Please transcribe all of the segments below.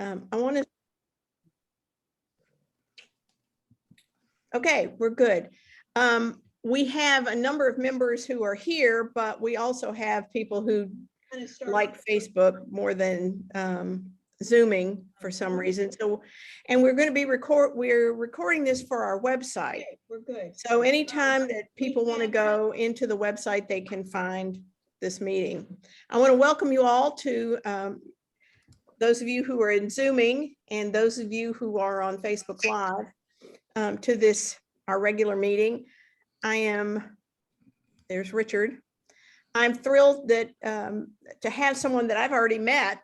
I want to. Okay, we're good. We have a number of members who are here, but we also have people who like Facebook more than Zooming for some reason. So, and we're going to be we're recording this for our website. Okay, we're good. So anytime that people want to go into the website, they can find this meeting. I want to welcome you all to those of you who are in Zooming and those of you who are on Facebook Live to this, our regular meeting. There's Richard. I'm thrilled that to have someone that I've already met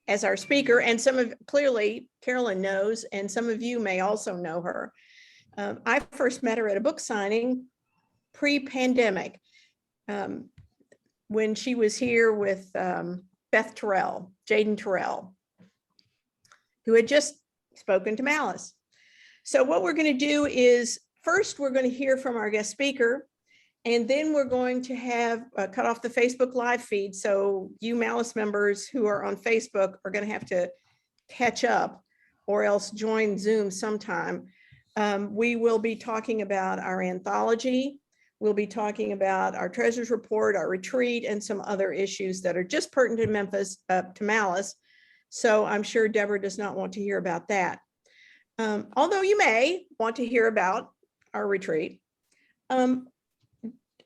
as our speaker, and clearly Carolyn knows, and some of you may also know her. I first met her at a book signing pre-pandemic when she was here with Beth Terrell, Jaden Terrell, who had just spoken to Malice. So what we're going to do is first we're going to hear from our guest speaker, and then we're going to have cut off the Facebook Live feed. So you Malice members who are on Facebook are going to have to catch up or else join Zoom sometime. We will be talking about our anthology. We'll be talking about our treasures report, our retreat, and some other issues that are just pertinent to Memphis, to Malice. So I'm sure Deborah does not want to hear about that. Although you may want to hear about our retreat.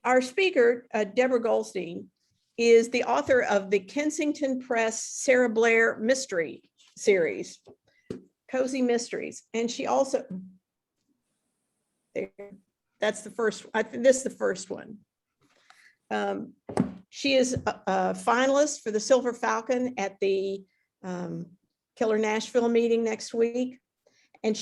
Our speaker, Debra Goldstein, is the author of the Kensington Press Sarah Blair mystery series, Cozy Mysteries. And she also, that's the first, I think this is the first one. She is a finalist for the Silver Falcon at the Killer Nashville meeting next week. And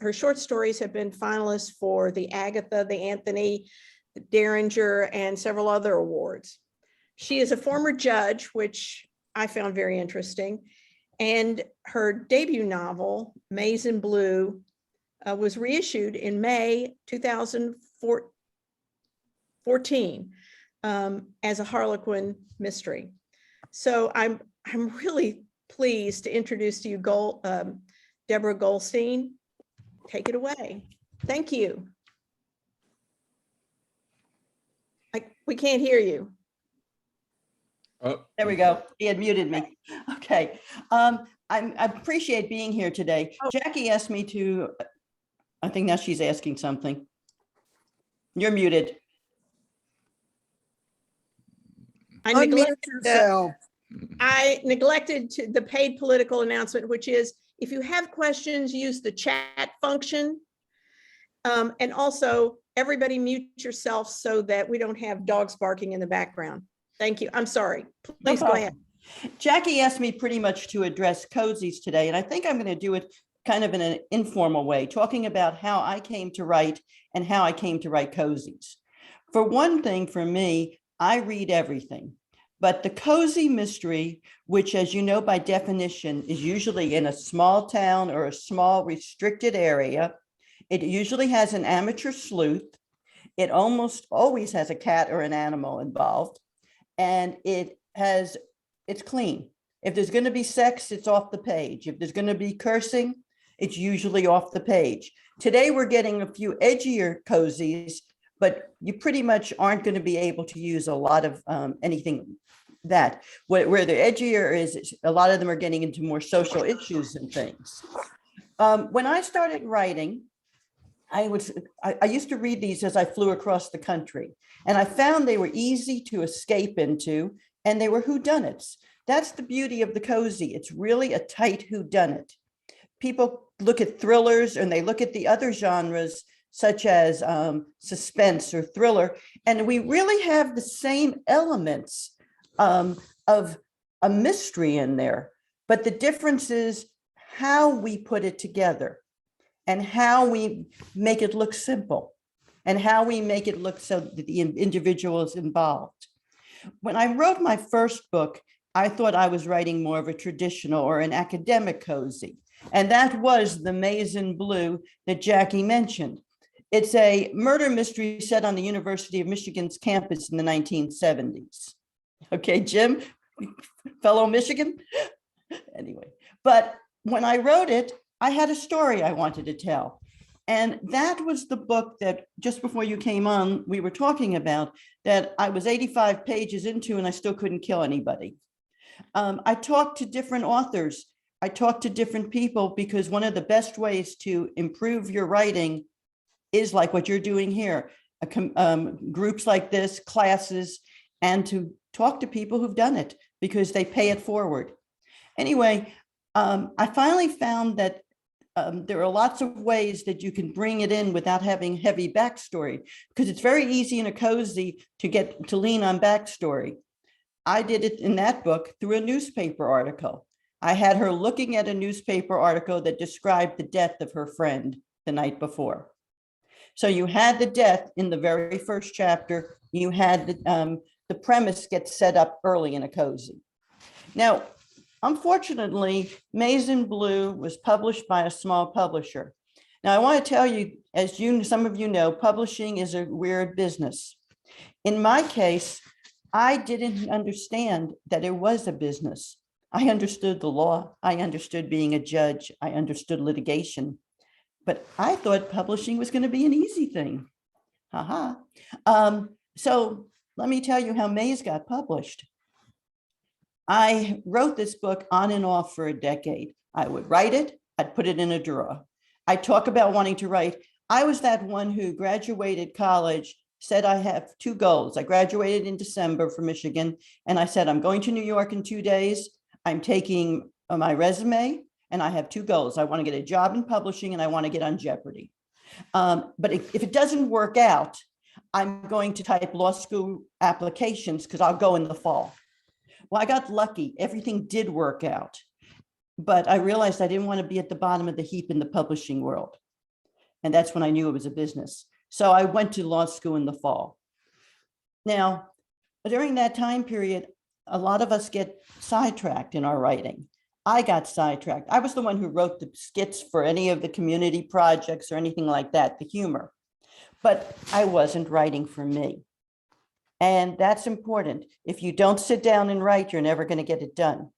her short stories have been finalists for the Agatha, the Anthony, the Derringer, and several other awards. She is a former judge, which I found very interesting. And her debut novel, Maize and Blue, was reissued in May 2014 as a Harlequin mystery. So I'm really pleased to introduce to you Debra Goldstein. Take it away. Thank you. We can't hear you. Oh, there we go. He had muted me. Okay. I appreciate being here today. Jackie asked me to, I think now she's asking something. You're muted. I neglected the paid political announcement, which is if you have questions, use the chat function. And also everybody mute yourself so that we don't have dogs barking in the background. Thank you. I'm sorry. Please go ahead. Jackie asked me pretty much to address cozies today, and I think I'm going to do it kind of in an informal way, talking about how I came to write and how I came to write cozies. For one thing, for me, I read everything, but the cozy mystery, which, as you know, by definition, is usually in a small town or a small restricted area. It usually has an amateur sleuth. It almost always has a cat or an animal involved, and it's clean. If there's going to be sex, it's off the page. If there's going to be cursing, it's usually off the page. Today, we're getting a few edgier cozies, but you pretty much aren't going to be able to use a lot of anything that. Where the edgier is, a lot of them are getting into more social issues and things. When I started writing, I used to read these as I flew across the country, and I found they were easy to escape into, and they were whodunits. That's the beauty of the cozy. It's really a tight whodunit. People look at thrillers and they look at the other genres such as suspense or thriller, and we really have the same elements of a mystery in there, but the difference is how we put it together and how we make it look simple and how we make it look so that the individual is involved. When I wrote my first book, I thought I was writing more of a traditional or an academic cozy, and that was the Maize and Blue that Jackie mentioned. It's a murder mystery set on the University of Michigan's campus in the 1970s. Okay, Jim, fellow Michigan? Anyway, but when I wrote it, I had a story I wanted to tell. And that was the book that just before you came on, we were talking about, that I was 85 pages into and I still couldn't kill anybody. I talked to different authors. I talked to different people because one of the best ways to improve your writing is like what you're doing here, groups like this, classes, and to talk to people who've done it because they pay it forward. Anyway, I finally found that there are lots of ways that you can bring it in without having heavy backstory, because it's very easy in a cozy to lean on backstory. I did it in that book through a newspaper article. I had her looking at a newspaper article that described the death of her friend the night before. So you had the death in the very first chapter. You had the premise get set up early in a cozy. Now, unfortunately, Maize and Blue was published by a small publisher. Now, I want to tell you, as some of you know, publishing is a weird business. In my case, I didn't understand that it was a business. I understood the law. I understood being a judge. I understood litigation. But I thought publishing was going to be an easy thing. Haha. So let me tell you how Maize got published. I wrote this book on and off for a decade. I would write it, I'd put it in a drawer. I talk about wanting to write. I was that one who graduated college, said I have two goals. I graduated in December from Michigan, and I said, I'm going to New York in 2 days. I'm taking my resume, and I have two goals. I want to get a job in publishing, and I want to get on Jeopardy. But if it doesn't work out, I'm going to type law school applications because I'll go in the fall. Well, I got lucky. Everything did work out. But I realized I didn't want to be at the bottom of the heap in the publishing world. And that's when I knew it was a business. So I went to law school in the fall. Now, during that time period, a lot of us get sidetracked in our writing. I got sidetracked. I was the one who wrote the skits for any of the community projects or anything like that, the humor. But I wasn't writing for me. And that's important. If you don't sit down and write, you're never going to get it done.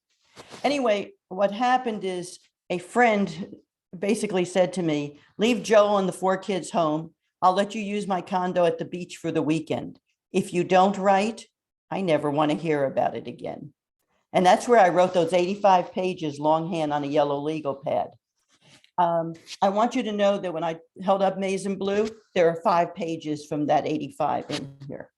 Anyway, what happened is a friend basically said to me, leave Joel and the 4 kids home. I'll let you use my condo at the beach for the weekend. If you don't write, I never want to hear about it again. And that's where I wrote those 85 pages longhand on a yellow legal pad. I want you to know that when I held up Maize and Blue, there are 5 pages from that 85 in here.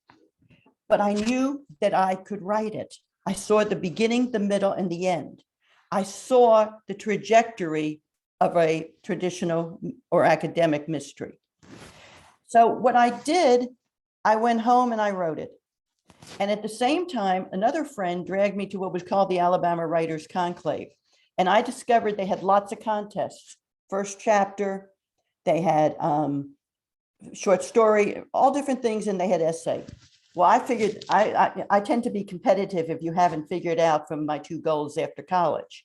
But I knew that I could write it. I saw the beginning, the middle, and the end. I saw the trajectory of a traditional or academic mystery. So what I did, I went home and I wrote it. And at the same time, another friend dragged me to what was called the Alabama Writers Conclave. And I discovered they had lots of contests. First chapter, they had short story, all different things, and they had essay. Well, I figured I tend to be competitive if you haven't figured out from my 2 goals after college.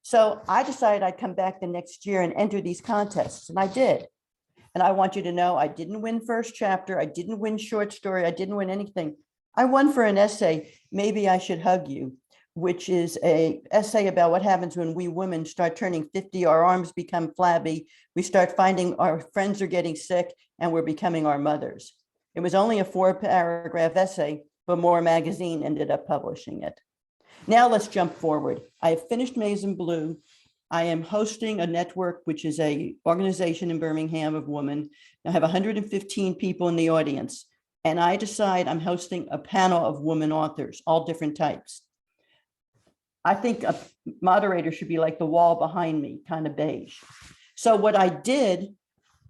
So I decided I'd come back the next year and enter these contests, and I did. And I want you to know I didn't win first chapter. I didn't win short story. I didn't win anything. I won for an essay, Maybe I Should Hug You, which is an essay about what happens when we women start turning 50, our arms become flabby, we start finding our friends are getting sick, and we're becoming our mothers. It was only a 4-paragraph essay, but More Magazine ended up publishing it. Now let's jump forward. I have finished Maize and Blue. I am hosting a network, which is an organization in Birmingham of women. I have 115 people in the audience, and I decide I'm hosting a panel of women authors, all different types. I think a moderator should be like the wall behind me, kind of beige. So what I did,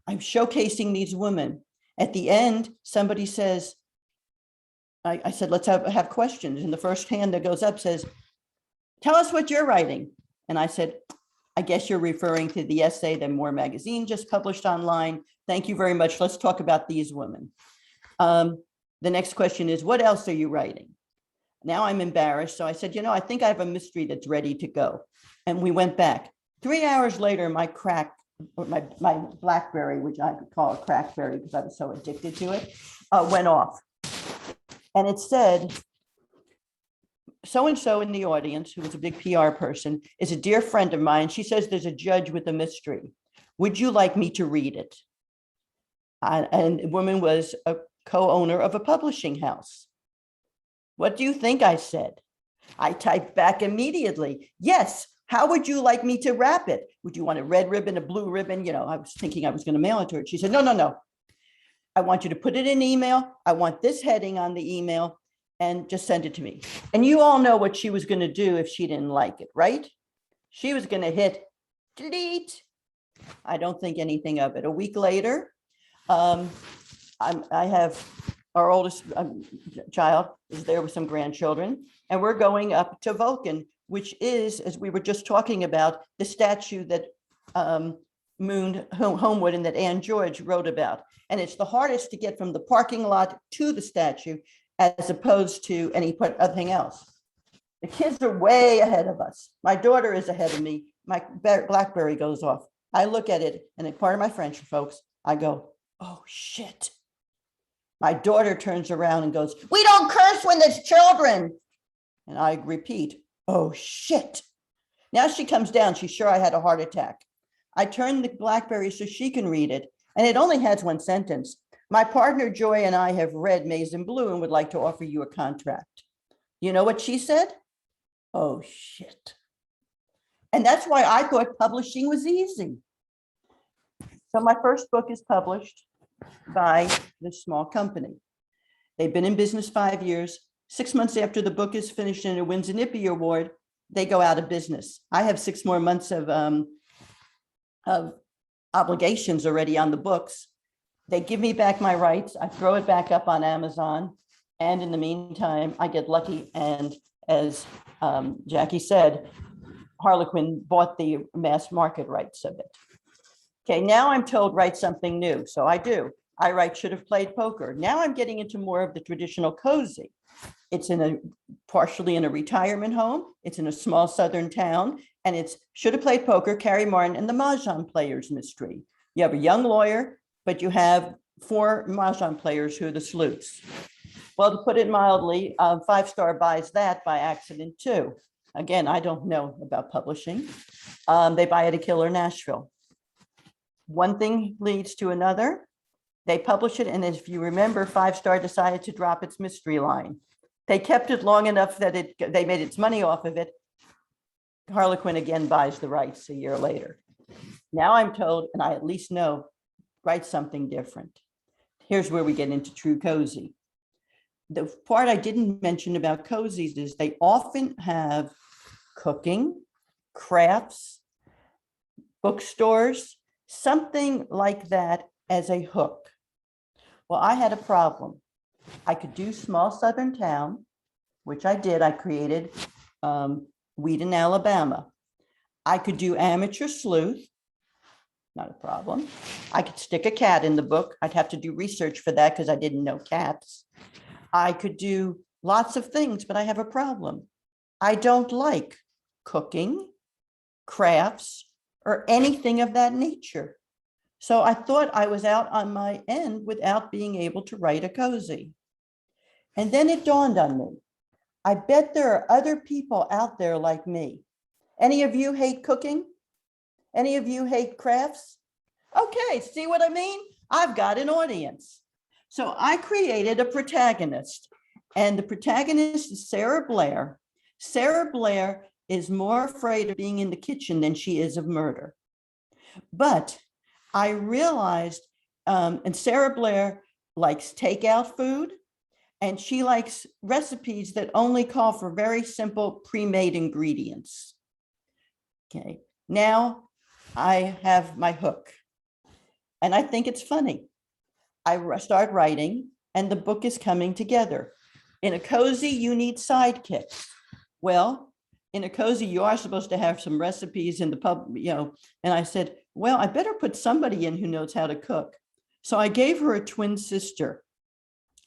I'm showcasing these women. At the end, somebody says, I said, let's have questions. And the first hand that goes up says, tell us what you're writing. And I said, I guess you're referring to the essay that More Magazine just published online. Thank you very much. Let's talk about these women. The next question is, what else are you writing? Now I'm embarrassed. So I said, I think I have a mystery that's ready to go. And we went back. 3 hours later, my BlackBerry, which I could call a crackberry because I was so addicted to it, went off. And it said, so-and-so in the audience, who was a big PR person, is a dear friend of mine. She says there's a judge with a mystery. Would you like me to read it? And the woman was a co-owner of a publishing house. What do you think I said? I typed back immediately, yes. How would you like me to wrap it? Would you want a red ribbon, a blue ribbon? I was thinking I was going to mail it to her. She said, no. I want you to put it in email. I want this heading on the email and just send it to me. And you all know what she was going to do if she didn't like it, right? She was going to hit delete. I don't think anything of it. A week later, I have our oldest child is there with some grandchildren, and we're going up to Vulcan, which is, as we were just talking about, the statue that mooned Homewood and that Ann George wrote about. And it's the hardest to get from the parking lot to the statue as opposed to anything else. The kids are way ahead of us. My daughter is ahead of me. My BlackBerry goes off. I look at it, and part of my French, folks, I go, oh, shit. My daughter turns around and goes, we don't curse when there's children. And I repeat, oh, shit. Now she comes down. She's sure I had a heart attack. I turn the BlackBerry so she can read it. And it only has one sentence. My partner, Joy, and I have read Maize and Blue and would like to offer you a contract. You know what she said? Oh, shit. And that's why I thought publishing was easy. So my first book is published by this small company. They've been in business 5 years. 6 months after the book is finished and it wins an IPPY award, they go out of business. I have 6 more months of obligations already on the books. They give me back my rights. I throw it back up on Amazon. And in the meantime, I get lucky. And as Jackie said, Harlequin bought the mass market rights of it. Okay, now I'm told write something new. So I do. I write Should Have Played Poker. Now I'm getting into more of the traditional cozy. It's partially in a retirement home. It's in a small southern town. And it's Should Have Played Poker, Carrie Martin, and the Mahjong Players Mystery. You have a young lawyer, but you have 4 Mahjong players who are the sleuths. Well, to put it mildly, 5 Star buys that by accident too. Again, I don't know about publishing. They buy it at Killer Nashville. One thing leads to another. They publish it, and if you remember, 5 Star decided to drop its mystery line. They kept it long enough that they made its money off of it. Harlequin again buys the rights a year later. Now I'm told, and I at least know, write something different. Here's where we get into true cozy. The part I didn't mention about cozies is they often have cooking, crafts, bookstores, something like that as a hook. Well, I had a problem. I could do small southern town, which I did. I created Wheaton, Alabama. I could do amateur sleuth, not a problem. I could stick a cat in the book. I'd have to do research for that because I didn't know cats. I could do lots of things, but I have a problem. I don't like cooking, crafts, or anything of that nature. So I thought I was out on my end without being able to write a cozy. And then it dawned on me. I bet there are other people out there like me. Any of you hate cooking? Any of you hate crafts? Okay, see what I mean? I've got an audience. So I created a protagonist, and the protagonist is Sarah Blair. Sarah Blair is more afraid of being in the kitchen than she is of murder. But I realized, and Sarah Blair likes takeout food, and she likes recipes that only call for very simple pre-made ingredients. Okay, now I have my hook, and I think it's funny. I start writing, and the book is coming together. In a cozy, you need sidekicks. Well, in a cozy, you are supposed to have some recipes in the pub, and I said, well, I better put somebody in who knows how to cook. So I gave her a twin sister.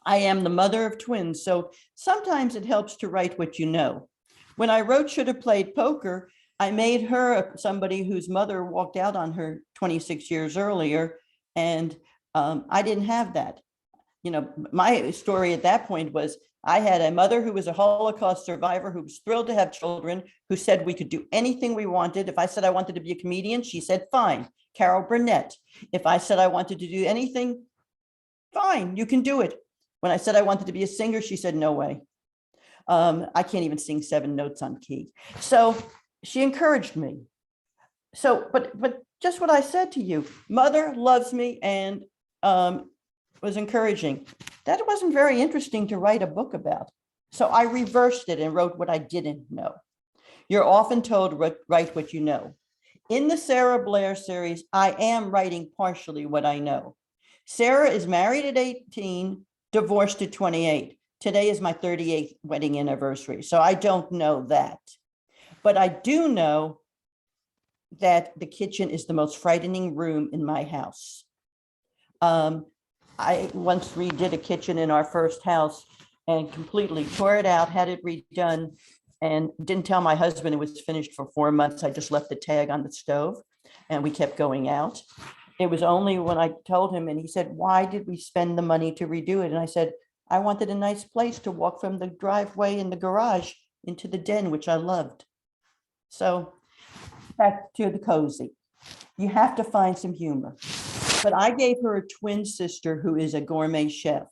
I am the mother of twins, so sometimes it helps to write what you know. When I wrote Should Have Played Poker, I made her somebody whose mother walked out on her 26 years earlier, and I didn't have that. My story at that point was I had a mother who was a Holocaust survivor who was thrilled to have children, who said we could do anything we wanted. If I said I wanted to be a comedian, she said, fine. Carol Burnett. If I said I wanted to do anything, fine, you can do it. When I said I wanted to be a singer, she said, no way. I can't even sing 7 notes on key. So she encouraged me. So, but just what I said to you, mother loves me and was encouraging. That wasn't very interesting to write a book about. So I reversed it and wrote what I didn't know. You're often told, write what you know. In the Sarah Blair series, I am writing partially what I know. Sarah is married at 18, divorced at 28. Today is my 38th wedding anniversary, so I don't know that. But I do know that the kitchen is the most frightening room in my house. I once redid a kitchen in our first house and completely tore it out, had it redone, and didn't tell my husband it was finished for 4 months. I just left the tag on the stove and we kept going out. It was only when I told him and he said, why did we spend the money to redo it? And I said, I wanted a nice place to walk from the driveway in the garage into the den, which I loved. So back to the cozy. You have to find some humor. But I gave her a twin sister who is a gourmet chef,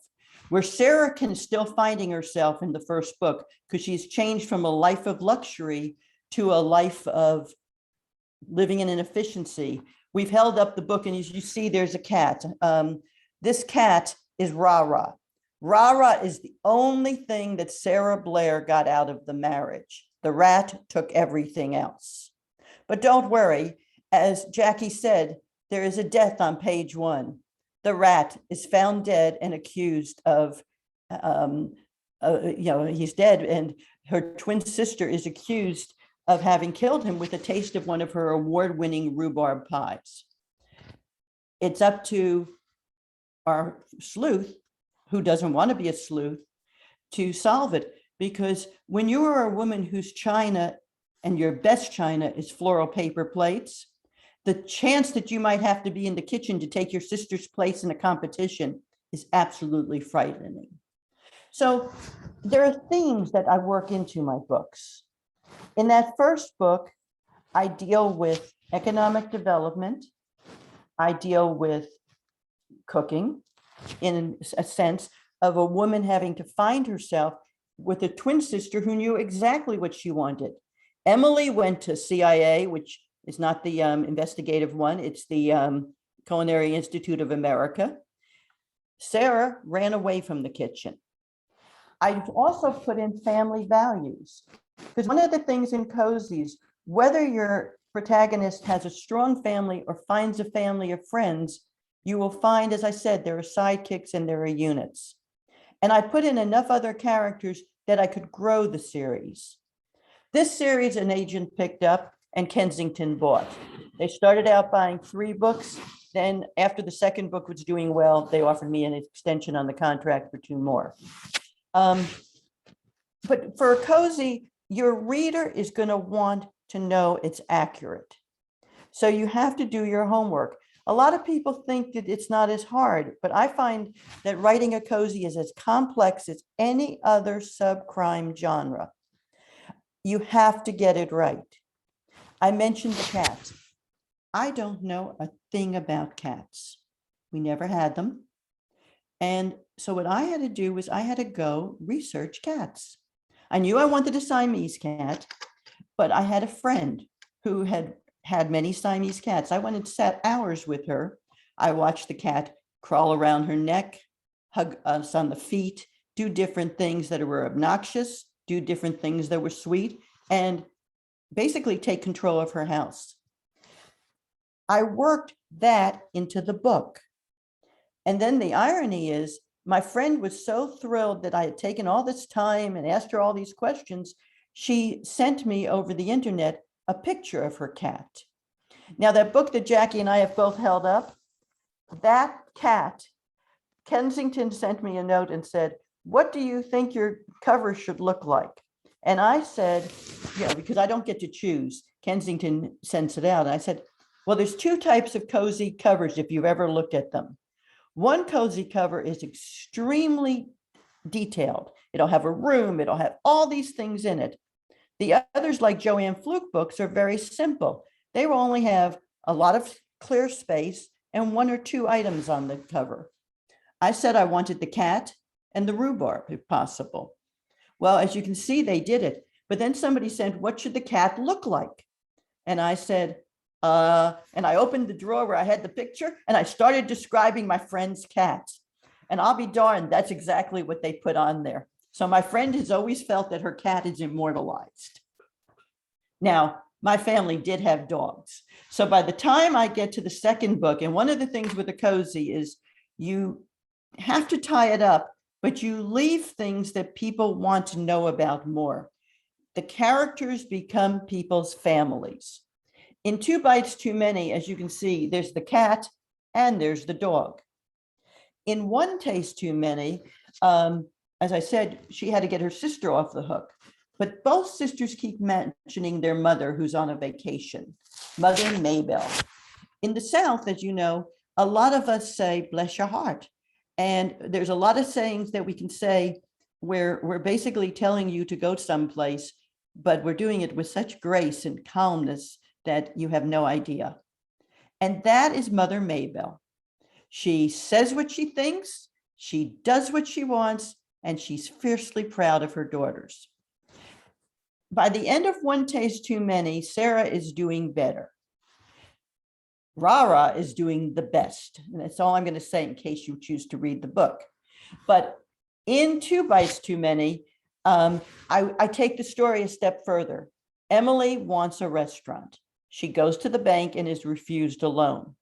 where Sarah can still finding herself in the first book because she's changed from a life of luxury to a life of living in inefficiency. We've held up the book and as you see, there's a cat. This cat is Rara. Rara is the only thing that Sarah Blair got out of the marriage. The rat took everything else. But don't worry, as Jackie said, there is a death on page 1. The rat is found dead and accused of, he's dead, and her twin sister is accused of having killed him with a taste of one of her award-winning rhubarb pies. It's up to our sleuth, who doesn't want to be a sleuth, to solve it. Because when you are a woman whose china and your best china is floral paper plates, the chance that you might have to be in the kitchen to take your sister's place in a competition is absolutely frightening. So there are themes that I work into my books. In that first book, I deal with economic development. I deal with cooking in a sense of a woman having to find herself with a twin sister who knew exactly what she wanted. Emily went to CIA, which is not the investigative one. It's the Culinary Institute of America. Sarah ran away from the kitchen. I've also put in family values because one of the things in cozies, whether your protagonist has a strong family or finds a family of friends, you will find, as I said, there are sidekicks and there are units. And I put in enough other characters that I could grow the series. This series an agent picked up and Kensington bought. They started out buying 3 books. Then after the second book was doing well, they offered me an extension on the contract for 2 more. But for a cozy, your reader is going to want to know it's accurate. So you have to do your homework. A lot of people think that it's not as hard, but I find that writing a cozy is as complex as any other subcrime genre. You have to get it right. I mentioned the cats. I don't know a thing about cats. We never had them. And so what I had to do was I had to go research cats. I knew I wanted a Siamese cat, but I had a friend who had many Siamese cats. I went and sat hours with her. I watched the cat crawl around her neck, hug us on the feet, do different things that were obnoxious, do different things that were sweet, and basically take control of her house. I worked that into the book. And then the irony is, my friend was so thrilled that I had taken all this time and asked her all these questions, she sent me over the internet a picture of her cat. Now, that book that Jackie and I have both held up, that cat, Kensington sent me a note and said, what do you think your cover should look like? And I said, because I don't get to choose, Kensington sends it out. And I said, well, there's 2 types of cozy covers if you've ever looked at them. One cozy cover is extremely detailed. it'll have a room, it'll have all these things in it. The others, like Joanne Fluke books, are very simple. They will only have a lot of clear space and 1 or 2 items on the cover. I said I wanted the cat and the rhubarb if possible. Well, as you can see, they did it. But then somebody said, what should the cat look like? And I said, and I opened the drawer where I had the picture and I started describing my friend's cat. And I'll be darned, that's exactly what they put on there. So my friend has always felt that her cat is immortalized. Now, my family did have dogs. So by the time I get to the second book, and one of the things with a cozy is you have to tie it up, but you leave things that people want to know about more. The characters become people's families. In 2 Bites Too Many, as you can see, there's the cat and there's the dog. In One Taste Too Many, as I said, she had to get her sister off the hook, but both sisters keep mentioning their mother who's on a vacation, Mother Maybelle. In the South, as you know, a lot of us say, bless your heart. And there's a lot of sayings that we can say where we're basically telling you to go someplace, but we're doing it with such grace and calmness that you have no idea. And that is Mother Maybelle. She says what she thinks, she does what she wants, and she's fiercely proud of her daughters. By the end of One Taste Too Many, Sarah is doing better. Rara is doing the best. And that's all I'm going to say in case you choose to read the book. But in 2 Bites Too Many, I take the story a step further. Emily wants a restaurant. She goes to the bank and is refused a loan.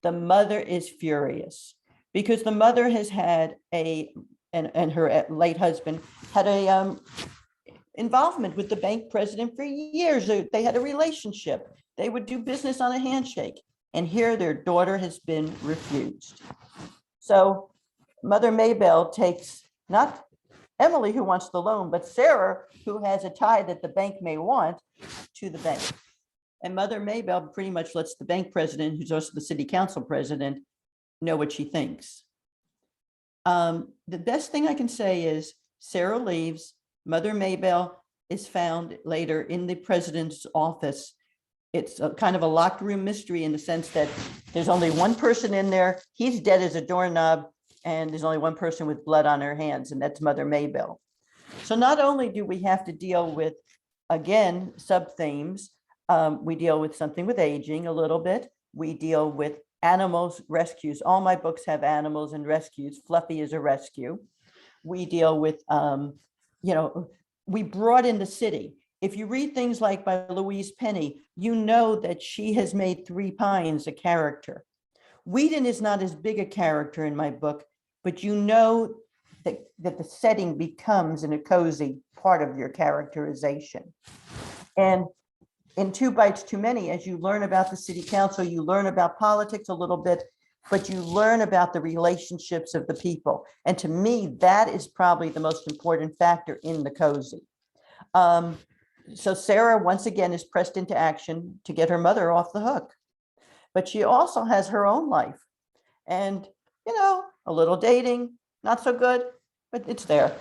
The mother is furious because the mother has had and her late husband had a involvement with the bank president for years. They had a relationship. They would do business on a handshake. And here their daughter has been refused. So Mother Maybelle takes not Emily, who wants the loan, but Sarah, who has a tie that the bank may want, to the bank. And Mother Maybelle pretty much lets the bank president, who's also the city council president, know what she thinks. The best thing I can say is Sarah leaves. Mother Maybelle is found later in the president's office. It's a kind of a locked room mystery in the sense that there's only one person in there. He's dead as a doorknob, and there's only one person with blood on her hands, and that's Mother Maybelle. So not only do we have to deal with, again, sub-themes, we deal with something with aging a little bit. We deal with animals, rescues. All my books have animals and rescues. Fluffy is a rescue. We deal with, we brought in the city. If you read things like by Louise Penny, you know that she has made Three Pines a character. Whedon is not as big a character in my book, but you know that the setting becomes in a cozy part of your characterization. And in 2 Bites Too Many, as you learn about the city council, you learn about politics a little bit, but you learn about the relationships of the people. And to me, that is probably the most important factor in the cozy. So Sarah, once again, is pressed into action to get her mother off the hook. But she also has her own life. And, a little dating, not so good, but it's there.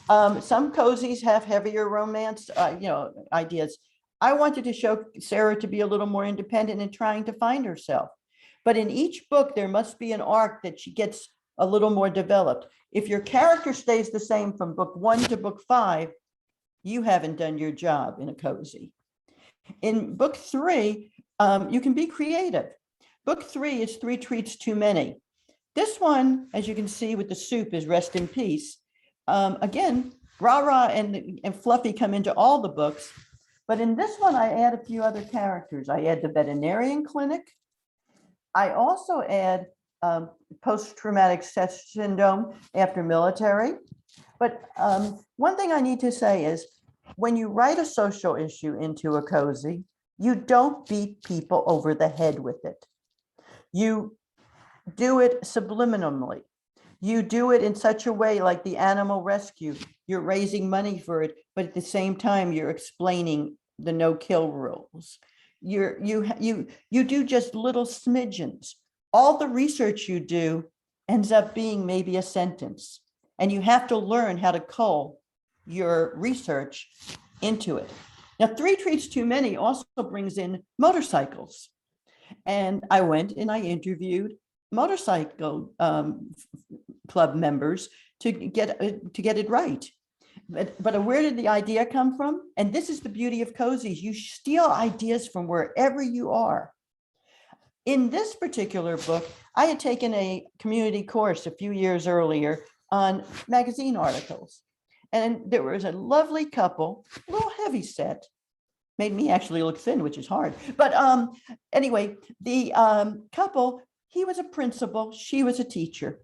Some cozies have heavier romance, ideas. I wanted to show Sarah to be a little more independent in trying to find herself. But in each book, there must be an arc that she gets a little more developed. If your character stays the same from book 1 to book 5, you haven't done your job in a cozy. In book 3, you can be creative. Book 3 is 3 Treats Too Many. This one, as you can see with the soup, is Rest in Peace. Again, Rara and Fluffy come into all the books, but in this one, I add a few other characters. I add the veterinarian clinic. I also add post-traumatic stress syndrome after military. But one thing I need to say is when you write a social issue into a cozy, you don't beat people over the head with it. You do it subliminally. You do it in such a way like the animal rescue. You're raising money for it, but at the same time, you're explaining the no-kill rules. You do just little smidgens. All the research you do ends up being maybe a sentence. and you have to learn how to cull your research into it. Now, Three Treats Too Many also brings in motorcycles. And I went and I interviewed motorcycle club members to get it right. But where did the idea come from? And this is the beauty of cozies. You steal ideas from wherever you are. In this particular book, I had taken a community course a few years earlier on magazine articles. And there was a lovely couple, a little heavy set, made me actually look thin, which is hard. But anyway, the couple, he was a principal, she was a teacher.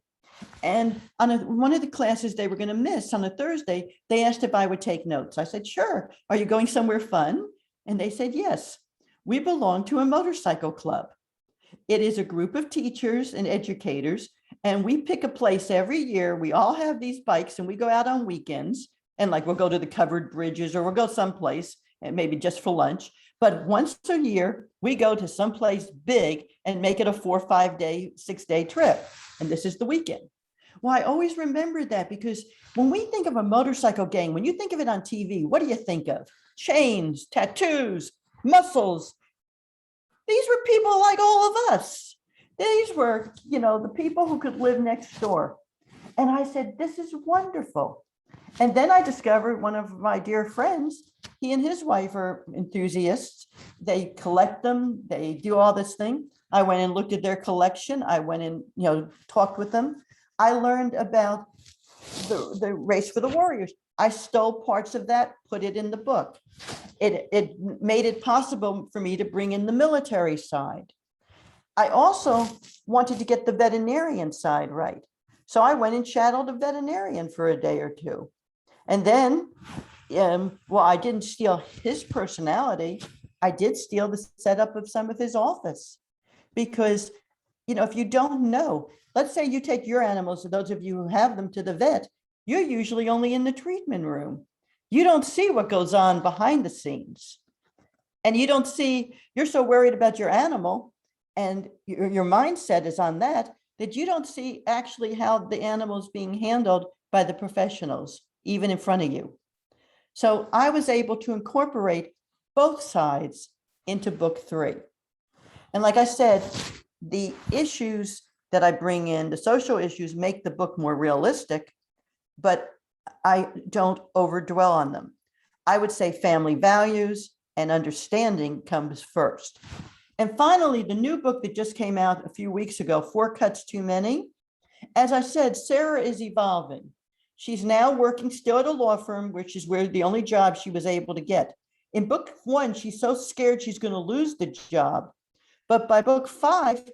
And on one of the classes they were going to miss on a Thursday, they asked if I would take notes. I said, sure. Are you going somewhere fun? And they said, yes. We belong to a motorcycle club. It is a group of teachers and educators, and we pick a place every year. We all have these bikes and we go out on weekends, and like we'll go to the covered bridges or we'll go someplace and maybe just for lunch. But once a year, we go to someplace big and make it a 4 or 5 day, 6 day trip. And this is the weekend. Well, I always remember that because when we think of a motorcycle gang, when you think of it on TV, what do you think of? Chains, tattoos, muscles. These were people like all of us. These were, the people who could live next door. And I said, this is wonderful. And then I discovered one of my dear friends, he and his wife are enthusiasts. They collect them. They do all this thing. I went and looked at their collection. I went and, talked with them. I learned about the race for the warriors. I stole parts of that, put it in the book. It made it possible for me to bring in the military side. I also wanted to get the veterinarian side right. So I went and shadowed a veterinarian for a day or two. And then, I didn't steal his personality. I did steal the setup of some of his office. Because, if you don't know, let's say you take your animals, those of you who have them, to the vet, you're usually only in the treatment room. You don't see what goes on behind the scenes. And you're so worried about your animal and your mindset is on that you don't see actually how the animal is being handled by the professionals, even in front of you. So I was able to incorporate both sides into book 3. And like I said, the issues that I bring in, the social issues, make the book more realistic, but I don't overdwell on them. I would say family values and understanding comes first. And finally, the new book that just came out a few weeks ago, 4 Cuts Too Many. As I said, Sarah is evolving. She's now working still at a law firm, which is where the only job she was able to get. In book 1, she's so scared she's going to lose the job. But by book 5,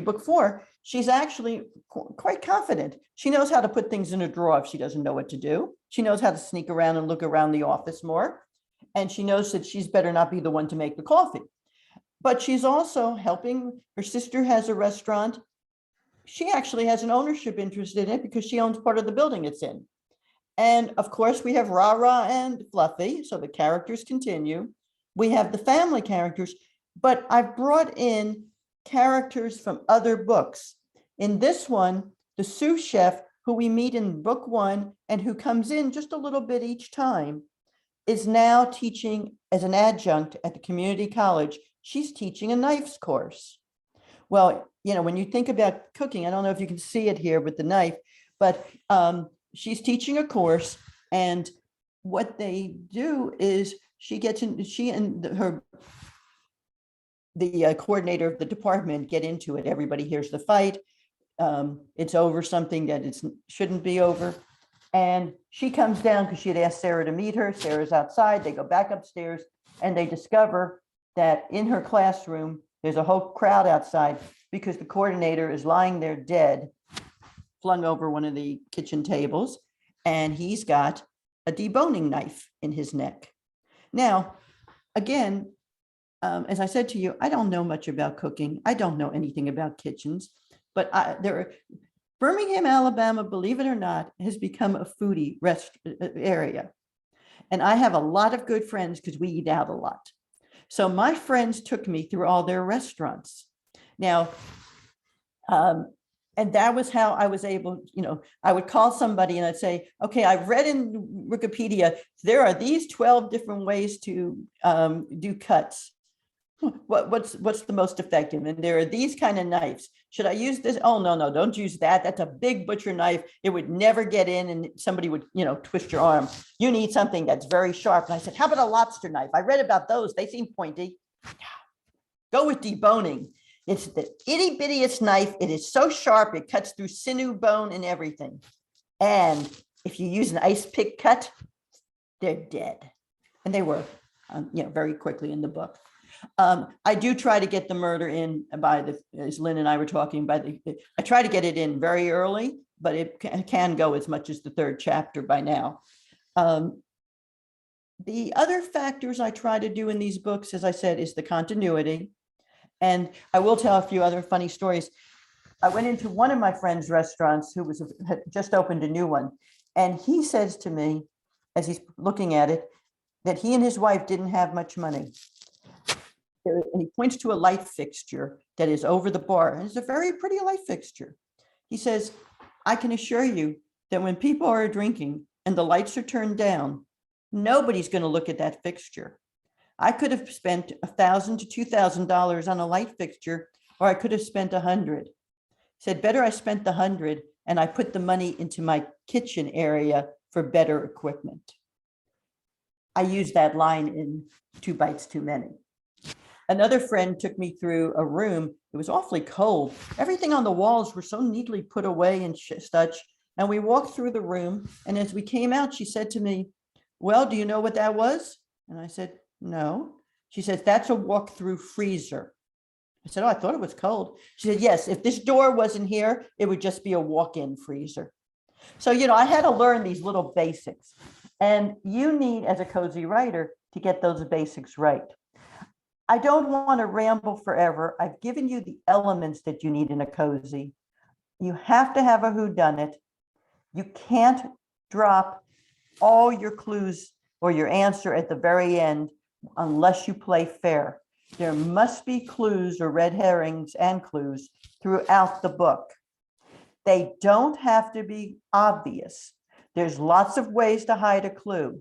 book 4, she's actually quite confident. She knows how to put things in a drawer if she doesn't know what to do. She knows how to sneak around and look around the office more. And she knows that she's better not be the one to make the coffee. But she's also helping. Her sister has a restaurant. She actually has an ownership interest in it because she owns part of the building it's in. And of course, we have Rah-Rah and Fluffy, so the characters continue. We have the family characters, but I've brought in characters from other books. In this one, the sous chef, who we meet in book 1 and who comes in just a little bit each time, is now teaching as an adjunct at the community college. She's teaching a knives course. Well, when you think about cooking, I don't know if you can see it here with the knife, but she's teaching a course, and what they do is the coordinator of the department get into it. Everybody hears the fight. It's over something that it shouldn't be over. And she comes down because she had asked Sarah to meet her. Sarah's outside. They go back upstairs and they discover that in her classroom, there's a whole crowd outside because the coordinator is lying there dead, flung over one of the kitchen tables, and he's got a deboning knife in his neck. Now, again, as I said to you, I don't know much about cooking. I don't know anything about kitchens, but Birmingham, Alabama, believe it or not, has become a foodie area. And I have a lot of good friends because we eat out a lot. So my friends took me through all their restaurants. Now, And that was how I was able, I would call somebody and I'd say, okay, I've read in Wikipedia, there are these 12 different ways to do cuts. What's the most effective? And there are these kind of knives. Should I use this? Oh, no, don't use that. That's a big butcher knife. It would never get in and somebody would, twist your arm. You need something that's very sharp. And I said, how about a lobster knife? I read about those. They seem pointy. Go with deboning. It's the itty bittiest knife. It is so sharp, it cuts through sinew, bone, and everything. And if you use an ice pick cut, they're dead. And they were, very quickly in the book. I do try to get the murder in as Lynn and I were talking, I try to get it in very early, but it can go as much as the third chapter by now. The other factors I try to do in these books, as I said, is the continuity. And I will tell a few other funny stories. I went into one of my friend's restaurants who had just opened a new one. And he says to me, as he's looking at it, that he and his wife didn't have much money. And he points to a light fixture that is over the bar. And it's a very pretty light fixture. He says, I can assure you that when people are drinking and the lights are turned down, nobody's going to look at that fixture. I could have spent $1,000 to $2,000 on a light fixture, or I could have spent $100. Said, better I spent the $100 and I put the money into my kitchen area for better equipment. I used that line in 2 Bites Too Many. Another friend took me through a room. It was awfully cold. Everything on the walls were so neatly put away and such. And we walked through the room. And as we came out, she said to me, well, do you know what that was? And I said, no. She says, that's a walk-through freezer. I said, oh, I thought it was cold. She said, yes, if this door wasn't here, it would just be a walk-in freezer. So, I had to learn these little basics. And you need, as a cozy writer, to get those basics right. I don't want to ramble forever. I've given you the elements that you need in a cozy. You have to have a whodunit. You can't drop all your clues or your answer at the very end unless you play fair. There must be clues or red herrings and clues throughout the book. They don't have to be obvious. There's lots of ways to hide a clue.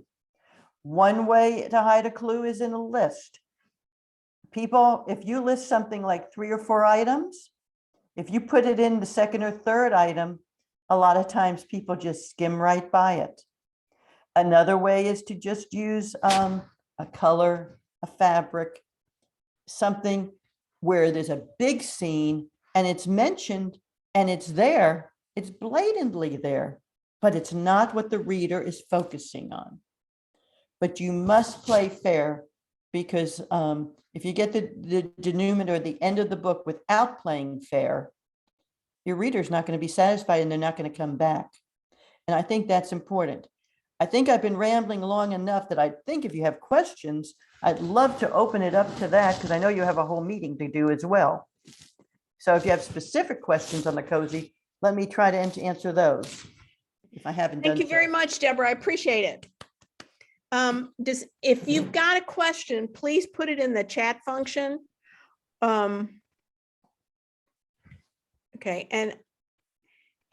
One way to hide a clue is in a list. People, if you list something like 3 or 4 items, if you put it in the second or third item, a lot of times people just skim right by it. Another way is to just use a color, a fabric, something where there's a big scene and it's mentioned and it's there, it's blatantly there, but it's not what the reader is focusing on. But you must play fair, because if you get the denouement or the end of the book without playing fair, your reader's not going to be satisfied and they're not going to come back. And I think that's important. I think I've been rambling long enough that I think if you have questions, I'd love to open it up to that, because I know you have a whole meeting to do as well. So if you have specific questions on the cozy, let me try to answer those if I haven't done Thank you very much, Deborah. I appreciate it. If you've got a question, please put it in the chat function. Okay,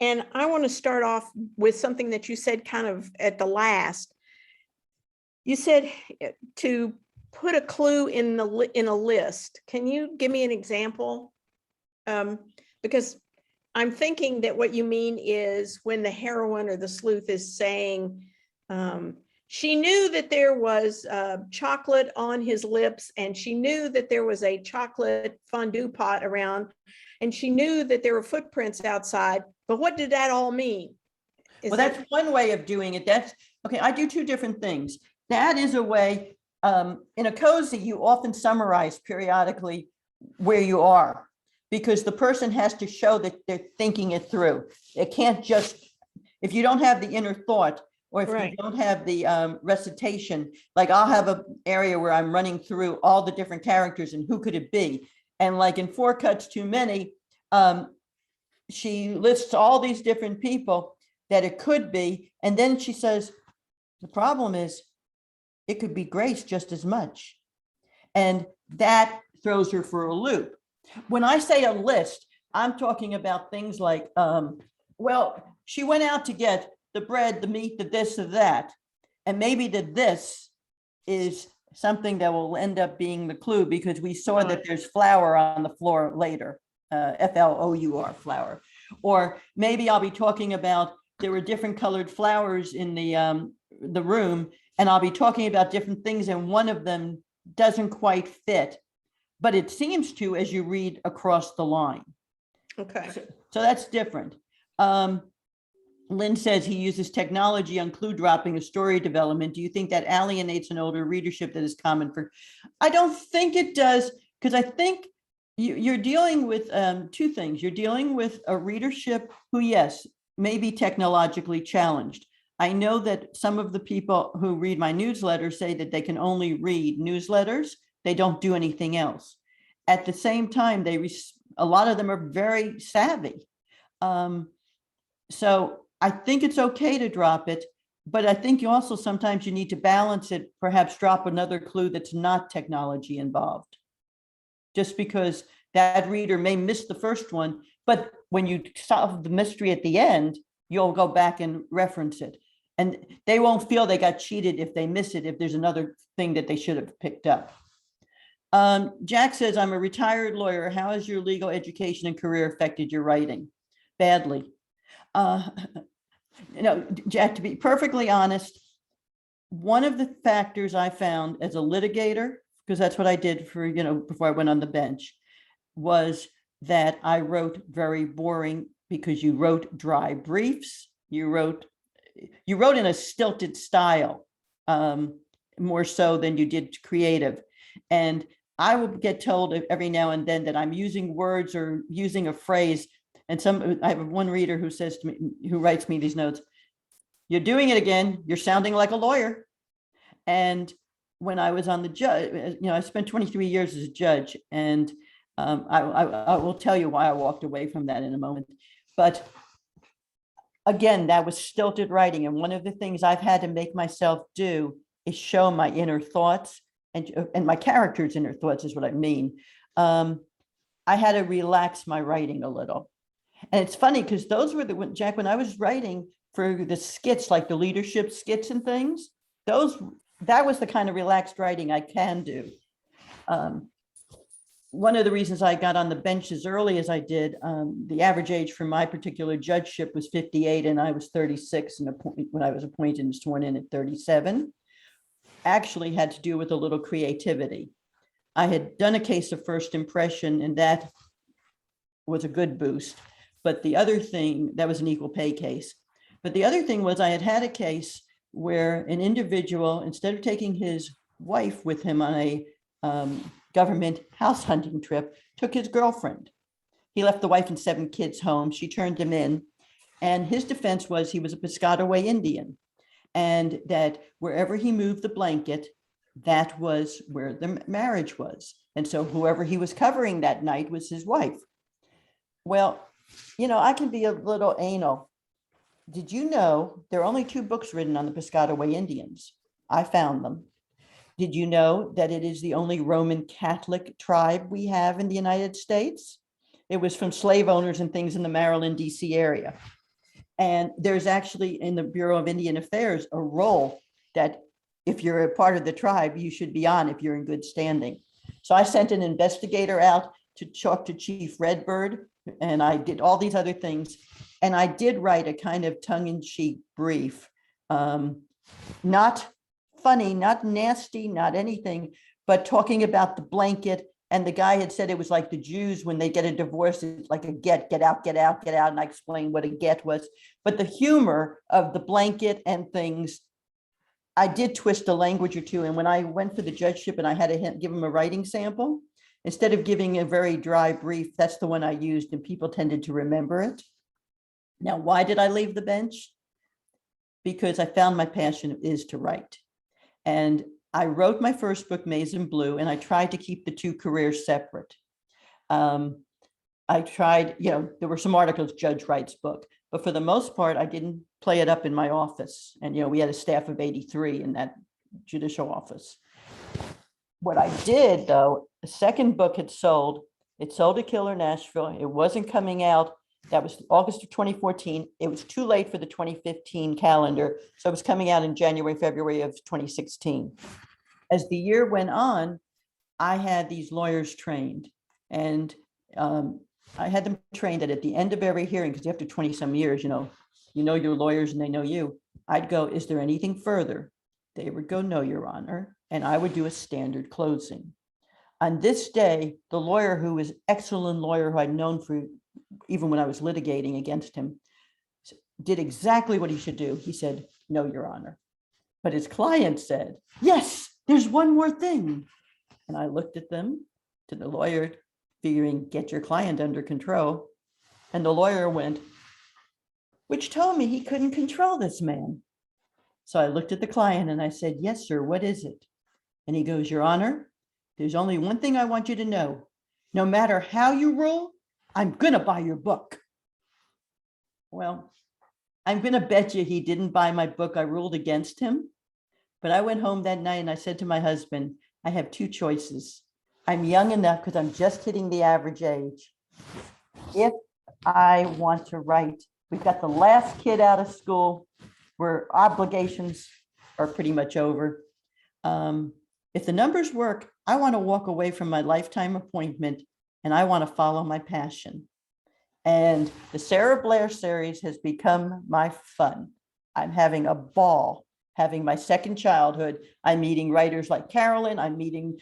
and I want to start off with something that you said kind of at the last. You said to put a clue in a list. Can you give me an example? Because I'm thinking that what you mean is when the heroine or the sleuth is saying, she knew that there was chocolate on his lips, and she knew that there was a chocolate fondue pot around, and she knew that there were footprints outside. But what did that all mean? Well, that's one way of doing it. That's okay. I do 2 different things. That is a way. In a cozy, you often summarize periodically where you are, because the person has to show that they're thinking it through. It can't just, if you don't have the inner thought, or if Right. you don't have the recitation, like I'll have an area where I'm running through all the different characters and who could it be. And like in 4 Cuts Too Many, she lists all these different people that it could be. And then she says, the problem is it could be Grace just as much. And that throws her for a loop. When I say a list, I'm talking about things like, well, she went out to get the bread, the meat, the this, the that, and maybe the this is something that will end up being the clue because we saw that there's flour on the floor later, Flour, flour. Or maybe I'll be talking about there were different colored flowers in the room, and I'll be talking about different things, and one of them doesn't quite fit, but it seems to as you read across the line. Okay. So that's different. Lynn says he uses technology on clue dropping of story development. Do you think that alienates an older readership that is common for? I don't think it does, because I think you're dealing with two things. You're dealing with a readership who, yes, may be technologically challenged. I know that some of the people who read my newsletter say that they can only read newsletters. They don't do anything else. At the same time, a lot of them are very savvy. So I think it's okay to drop it, but I think you also sometimes you need to balance it, perhaps drop another clue that's not technology involved. Just because that reader may miss the first one, but when you solve the mystery at the end, you'll go back and reference it. And they won't feel they got cheated if they miss it, if there's another thing that they should have picked up. Jack says, I'm a retired lawyer. How has your legal education and career affected your writing? Badly. Jack, to be perfectly honest, one of the factors I found as a litigator, because that's what I did for, before I went on the bench, was that I wrote very boring because you wrote dry briefs. You wrote in a stilted style, more so than you did creative. And I will get told every now and then that I'm using words or using a phrase. And I have one reader who says to me, who writes me these notes, you're doing it again. You're sounding like a lawyer. And when I was on the judge, I spent 23 years as a judge, and I will tell you why I walked away from that in a moment. But again, that was stilted writing. And one of the things I've had to make myself do is show my inner thoughts and my character's inner thoughts is what I mean. I had to relax my writing a little. And it's funny because those were Jack, when I was writing for the skits, like the leadership skits and things, that was the kind of relaxed writing I can do. One of the reasons I got on the bench as early as I did, the average age for my particular judgeship was 58, and I was 36 when I was appointed and sworn in at 37, actually had to do with a little creativity. I had done a case of first impression, and that was a good boost. But the other thing, that was an equal pay case. But the other thing was I had a case where an individual, instead of taking his wife with him on a government house hunting trip, took his girlfriend. He left the wife and 7 kids home. She turned him in. And his defense was he was a Piscataway Indian, and that wherever he moved the blanket, that was where the marriage was. And so whoever he was covering that night was his wife. Well, I can be a little anal. Did you know there are only 2 books written on the Piscataway Indians? I found them. Did you know that it is the only Roman Catholic tribe we have in the United States? It was from slave owners and things in the Maryland, DC area. And there's actually in the Bureau of Indian Affairs a role that if you're a part of the tribe, you should be on if you're in good standing. So I sent an investigator out to talk to Chief Redbird, and I did all these other things. And I did write a kind of tongue-in-cheek brief, not funny, not nasty, not anything, but talking about the blanket. And the guy had said it was like the Jews when they get a divorce, it's like a get out, get out, get out. And I explained what a get was. But the humor of the blanket and things, I did twist a language or two. And when I went for the judgeship and I had to give him a writing sample, instead of giving a very dry brief, that's the one I used, and people tended to remember it. Now, why did I leave the bench? Because I found my passion is to write. And I wrote my first book, Maize and Blue, and I tried to keep the 2 careers separate. I tried, there were some articles, Judge Wright's book, but for the most part, I didn't play it up in my office. And, we had a staff of 83 in that judicial office. What I did, though, the second book had sold, It sold to Killer Nashville. It wasn't coming out. That was August of 2014. It was too late for the 2015 calendar. So it was coming out in January, February of 2016. As the year went on, I had these lawyers trained, and I had them trained that at the end of every hearing, because after 20 some years, you know your lawyers and they know you. I'd go, is there anything further? They would go, no, Your Honor. And I would do a standard closing. On this day, the lawyer, who was an excellent lawyer who I'd known for even when I was litigating against him, did exactly what he should do. He said, no, Your Honor. But his client said, yes, there's one more thing. And I looked at them, to the lawyer, figuring, get your client under control. And the lawyer went, which told me he couldn't control this man. So I looked at the client and I said, yes, sir, what is it? And he goes, Your Honor, there's only one thing I want you to know. No matter how you rule, I'm going to buy your book. Well, I'm going to bet you he didn't buy my book. I ruled against him. But I went home that night and I said to my husband, I have two choices. I'm young enough because I'm just hitting the average age. If I want to write, we've got the last kid out of school where obligations are pretty much over. If the numbers work, I want to walk away from my lifetime appointment and I want to follow my passion. And the Sarah Blair series has become my fun. I'm having a ball having my second childhood. I'm meeting writers like Carolyn. I'm meeting,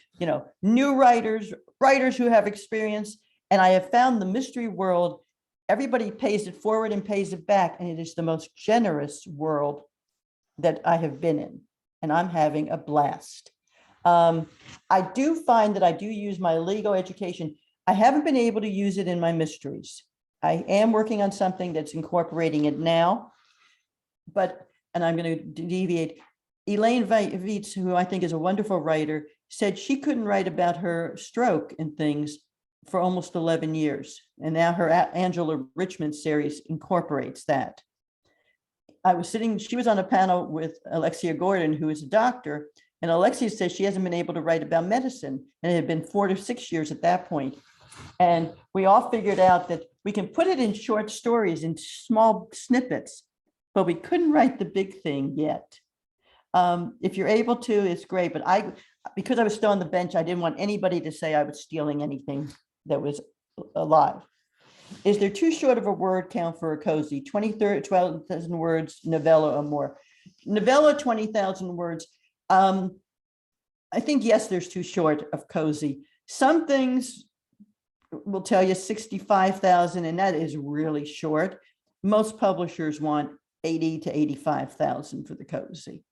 new writers who have experience. And I have found the mystery world. Everybody pays it forward and pays it back. And it is the most generous world that I have been in. And I'm having a blast. I do find that I do use my legal education. I haven't been able to use it in my mysteries. I am working on something that's incorporating it now, and I'm going to deviate. Elaine Vietz, who I think is a wonderful writer, said she couldn't write about her stroke and things for almost 11 years. And now her Angela Richmond series incorporates that. She was on a panel with Alexia Gordon, who is a doctor, and Alexia says she hasn't been able to write about medicine. And it had been 4 to 6 years at that point. And we all figured out that we can put it in short stories, in small snippets, but we couldn't write the big thing yet. If you're able to, it's great. But because I was still on the bench, I didn't want anybody to say I was stealing anything that was alive. Is there too short of a word count for a cozy? 12,000 words, novella or more? Novella, 20,000 words. I think, yes, there's too short of cozy. Some things will tell you 65,000, and that is really short. Most publishers want 80 to 85,000 for the cozy.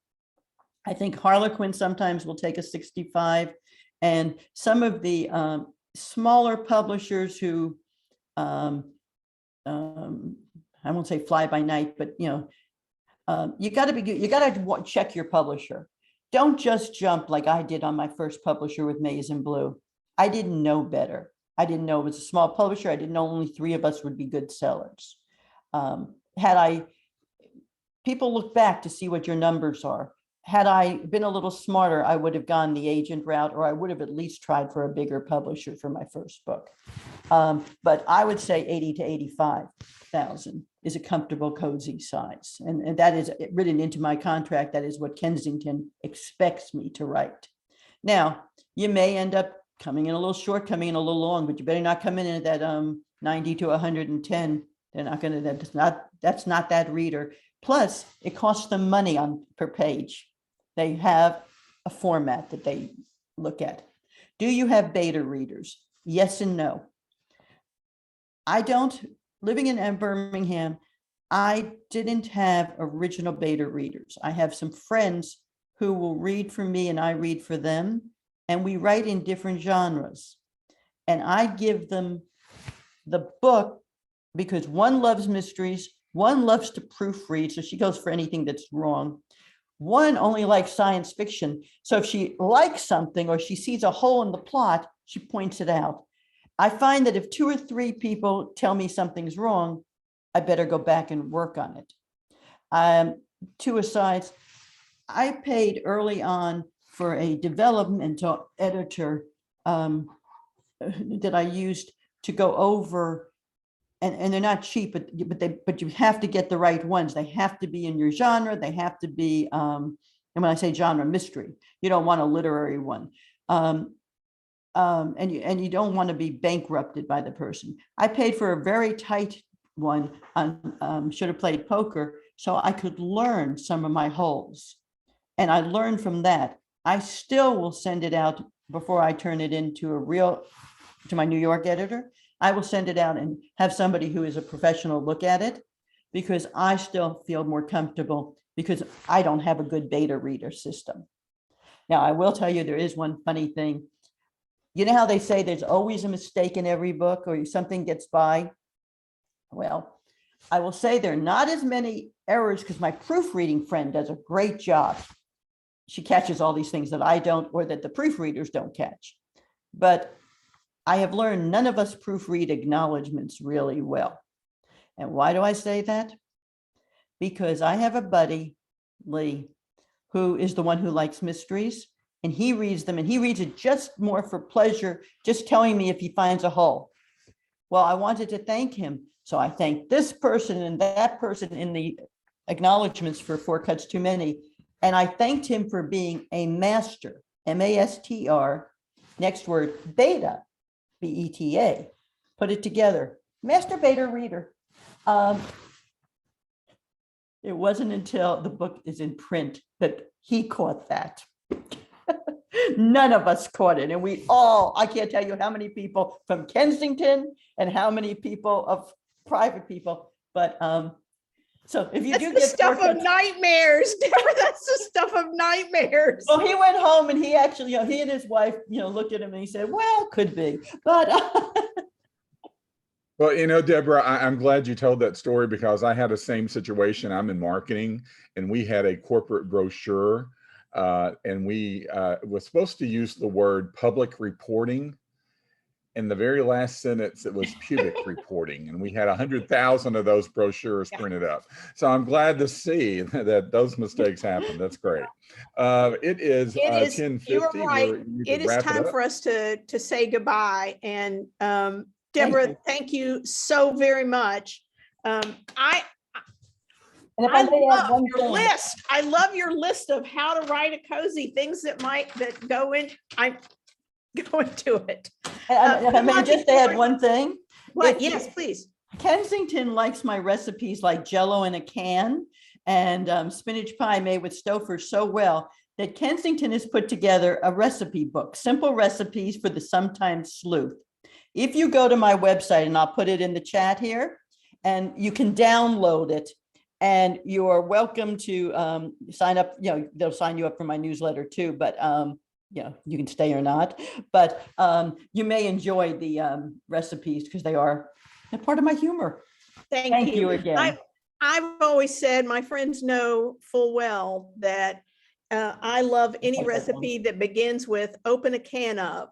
I think Harlequin sometimes will take a 65, and some of the smaller publishers who, I won't say fly by night, but you got to check your publisher. Don't just jump like I did on my first publisher with Maize and Blue. I didn't know better. I didn't know it was a small publisher. I didn't know only 3 of us would be good sellers. People look back to see what your numbers are. Had I been a little smarter, I would have gone the agent route, or I would have at least tried for a bigger publisher for my first book. But I would say 80 to 85,000 is a comfortable, cozy size. And that is written into my contract. That is what Kensington expects me to write. Now, you may end up coming in a little short, coming in a little long, but you better not come in at that 90 to 110. They're not going to, that's not that reader. Plus, it costs them money per page. They have a format that they look at. Do you have beta readers? Yes and no. I don't. Living in Birmingham, I didn't have original beta readers. I have some friends who will read for me and I read for them, and we write in different genres. And I give them the book because one loves mysteries, one loves to proofread, so she goes for anything that's wrong. One only likes science fiction. So if she likes something or she sees a hole in the plot, she points it out. I find that if 2 or 3 people tell me something's wrong, I better go back and work on it. 2 asides, I paid early on for a developmental editor that I used to go over, and they're not cheap, but you have to get the right ones. They have to be in your genre. They have to be, and when I say genre, mystery, you don't want a literary one. And you don't want to be bankrupted by the person. I paid for a very tight one on Should Have Played Poker, so I could learn some of my holes. And I learned from that. I still will send it out before I turn it into to my New York editor. I will send it out and have somebody who is a professional look at it, because I still feel more comfortable, because I don't have a good beta reader system. Now, I will tell you, there is one funny thing. You know how they say there's always a mistake in every book, or something gets by? Well, I will say there are not as many errors, because my proofreading friend does a great job. She catches all these things that I don't, or that the proofreaders don't catch. But I have learned none of us proofread acknowledgments really well. And why do I say that? Because I have a buddy, Lee, who is the one who likes mysteries, and he reads them, and he reads it just more for pleasure, just telling me if he finds a hole. Well, I wanted to thank him. So I thanked this person and that person in the acknowledgments for Four Cuts Too Many. And I thanked him for being a master, M-A-S-T-R, next word, beta, B-E-T-A, put it together, master beta reader. It wasn't until the book is in print that he caught that. None of us caught it. And I can't tell you how many people from Kensington and how many people of private people, but so if you That's do the get stuff of nightmares, Deborah. That's the stuff of nightmares. Well, he went home and he actually, he and his wife, looked at him and he said, well, could be, but. Well, Deborah, I'm glad you told that story, because I had the same situation. I'm in marketing, and we had a corporate brochure, and we was supposed to use the word public reporting. In the very last sentence, it was pubic reporting, and we had 100,000 of those brochures printed up. So I'm glad to see that those mistakes happen. That's great. It is 10:50. You're right. It is time up. for us to say goodbye. And Deborah, thank you so very much. I love your list. I love your list of how to write a cozy, things that go in. I'm going to it. I may just add one thing. What? Yes, please. Kensington likes my recipes like Jell-O in a can and spinach pie made with Stouffer so well that Kensington has put together a recipe book, simple recipes for the sometimes sleuth. If you go to my website, and I'll put it in the chat here, and you can download it, and you are welcome to sign up. They'll sign you up for my newsletter too, but you can stay or not, but you may enjoy the recipes, because they're part of my humor. Thank you again. I've always said, my friends know full well that I love any recipe that begins with open a can of.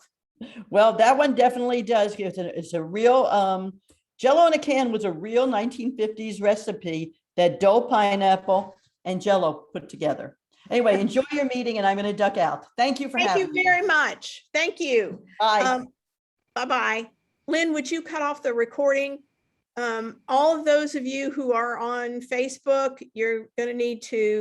Well, that one definitely does. It's a real, Jell-O in a can was a real 1950s recipe that dough, pineapple, and Jell-O put together. Anyway, enjoy your meeting, and I'm going to duck out. Thank you for having me. Thank you very much. Thank you. Bye. Bye-bye. Lynn, would you cut off the recording? All of those of you who are on Facebook, you're going to need to